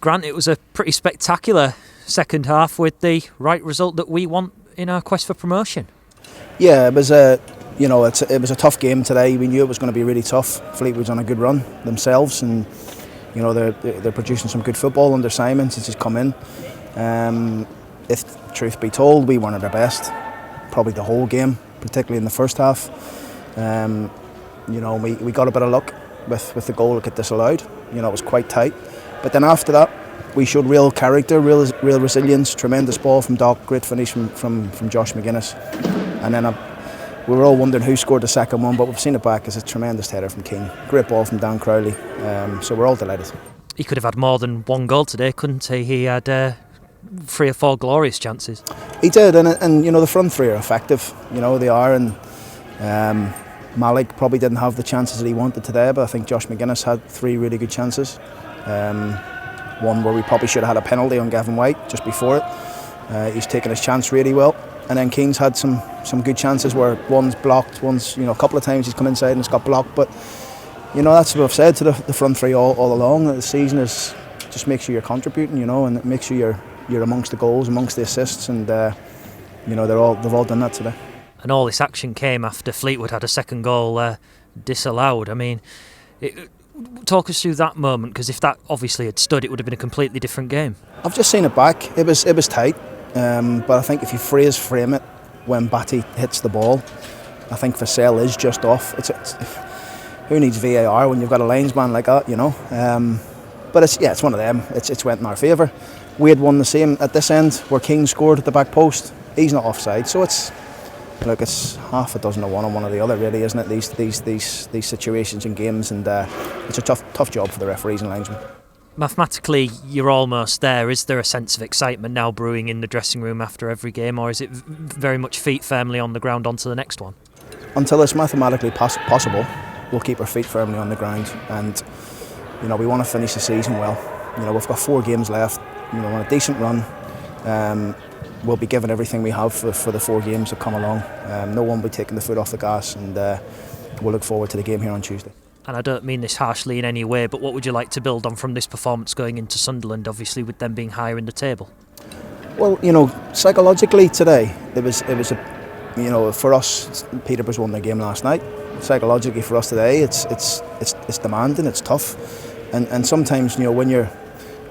Grant, it was a pretty spectacular second half with the right result that we want in our quest for promotion. Yeah, it was a tough game today. We knew it was going to be really tough. Fleetwood's on a good run themselves, and they're producing some good football under Simon since he's come in. If truth be told, we weren't at our best, probably the whole game, particularly in the first half. We got a bit of luck with the goal that got disallowed. It was quite tight, but then after that, we showed real character, real resilience. Tremendous ball from Doc, great finish from Josh McGuinness, and then we were all wondering who scored the second one, but we've seen it back as a tremendous header from Keane. Great ball from Dan Crowley, so we're all delighted. He could have had more than one goal today, couldn't he? He had 3 or 4 glorious chances. He did, and the front three are effective. They are, and Malik probably didn't have the chances that he wanted today, but I think Josh McGuinness had 3 really good chances. One where we probably should have had a penalty on Gavin White just before it. He's taken his chance really well. And then Keane's had some good chances where one's blocked, one's, a couple of times he's come inside and it's got blocked. But, that's what I've said to the front three all along. The season is just make sure you're contributing, and make sure you're amongst the goals, amongst the assists. And, they've all done that today. And all this action came after Fleetwood had a second goal disallowed. I mean, talk us through that moment, because if that obviously had stood, it would have been a completely different game. I've just seen it back. It was tight, but I think if you frame it when Batty hits the ball, I think Vassell is just off. It's who needs VAR when you've got a linesman like that, But it's one of them. It's went in our favour. We had won the same at this end where King scored at the back post. He's not offside, so it's half a dozen to one on one or the other, really, isn't it? These situations in games, and it's a tough job for the referees and linesmen. Mathematically, you're almost there. Is there a sense of excitement now brewing in the dressing room after every game, or is it very much feet firmly on the ground onto the next one? Until it's mathematically possible, we'll keep our feet firmly on the ground, and we want to finish the season well. We've got 4 games left. We're on a decent run. We'll be giving everything we have for the 4 games that come along. No one will be taking the foot off the gas, and we'll look forward to the game here on Tuesday. And I don't mean this harshly in any way, but what would you like to build on from this performance going into Sunderland, obviously with them being higher in the table? Well, psychologically today, it was for us, Peterborough's won their game last night. Psychologically for us today, it's demanding, it's tough, and sometimes when you're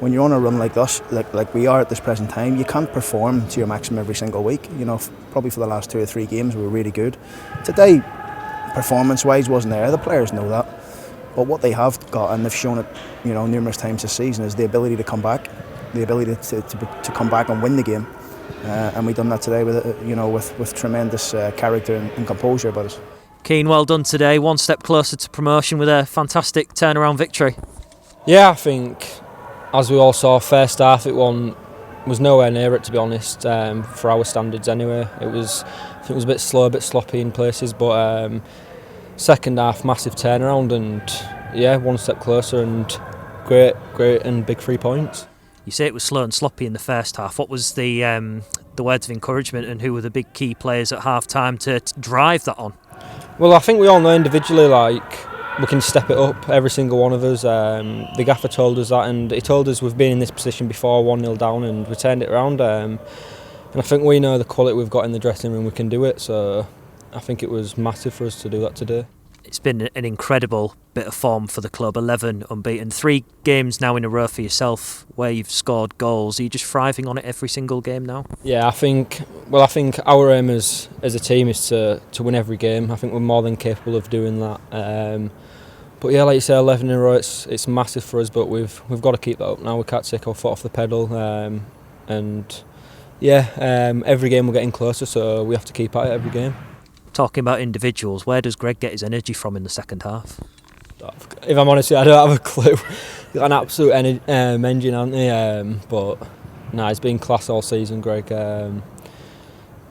on a run like this, like we are at this present time, you can't perform to your maximum every single week. Probably for the last 2 or 3 games we were really good. Today, performance-wise, wasn't there. The players know that. But what they have got, and they've shown it, numerous times this season, is the ability to come back, the ability to come back and win the game. And we've done that today with tremendous character and composure about us. Keane, well done today. One step closer to promotion with a fantastic turnaround victory. Yeah, I think, as we all saw, first half was nowhere near it, to be honest, for our standards anyway. I think it was a bit slow, a bit sloppy in places, but second half, massive turnaround, and one step closer, and great and big 3 points. You say it was slow and sloppy in the first half. What was the words of encouragement, and who were the big key players at half time to drive that on? Well, I think we all know individually, we can step it up, every single one of us. The gaffer told us that, and he told us we've been in this position before, 1-0 down, and we turned it around. And I think we know the quality we've got in the dressing room, we can do it. So I think it was massive for us to do that today. It's been an incredible bit of form for the club, 11 unbeaten. 3 games now in a row for yourself where you've scored goals. Are you just thriving on it every single game now? Yeah, I think our aim as a team is to win every game. I think we're more than capable of doing that. But yeah, like you say, 11 in a row, it's massive for us, but we've got to keep that up now. We can't take our foot off the pedal. Every game we're getting closer, so we have to keep at it every game. Talking about individuals, where does Greg get his energy from in the second half? If I'm honest, I don't have a clue. He's got an absolute engine, hasn't he? But he's been class all season, Greg.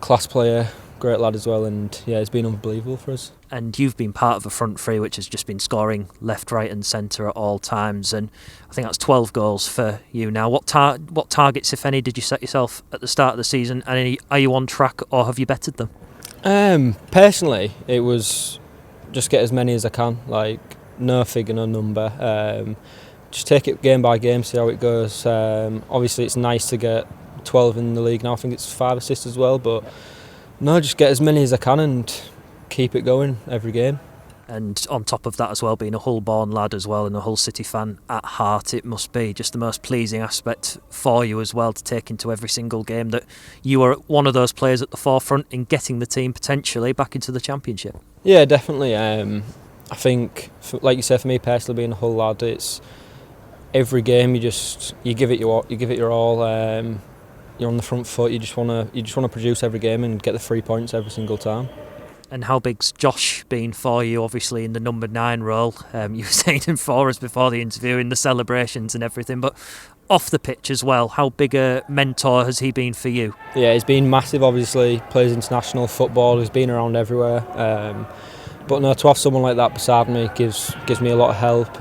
Class player, great lad as well, and he's been unbelievable for us. And you've been part of a front three which has just been scoring left, right and centre at all times, and I think that's 12 goals for you now. What targets, if any, did you set yourself at the start of the season, and are you on track or have you bettered them? Personally, it was just get as many as I can, no figure, no number. just take it game by game, see how it goes. Obviously, it's nice to get 12 in the league now. I think it's 5 assists as well, but no, just get as many as I can and keep it going every game. And on top of that as well, being a Hull-born lad as well and a Hull City fan at heart, it must be just the most pleasing aspect for you as well to take into every single game that you are one of those players at the forefront in getting the team potentially back into the Championship. Yeah, definitely. I think, like you said, for me personally, being a Hull lad, it's every game you give it your all. You're on the front foot. You just want to produce every game and get the 3 points every single time. And how big's Josh been for you, obviously in the number 9 role? You were saying him for us before the interview in the celebrations and everything, but off the pitch as well, how big a mentor has he been for you? Yeah, he's been massive, obviously. Plays international football, he's been around everywhere. But no, to have someone like that beside me gives me a lot of help.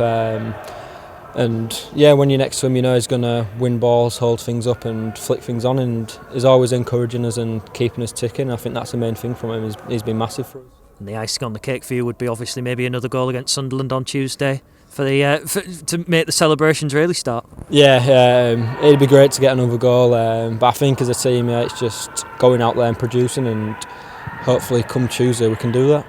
And yeah, when you're next to him, you know he's going to win balls, hold things up and flick things on, and is always encouraging us and keeping us ticking. I think that's the main thing from him. He's been massive for us. And the icing on the cake for you would be obviously maybe another goal against Sunderland on Tuesday for to make the celebrations really start. Yeah, it'd be great to get another goal, but I think as a team, it's just going out there and producing, and hopefully come Tuesday we can do that.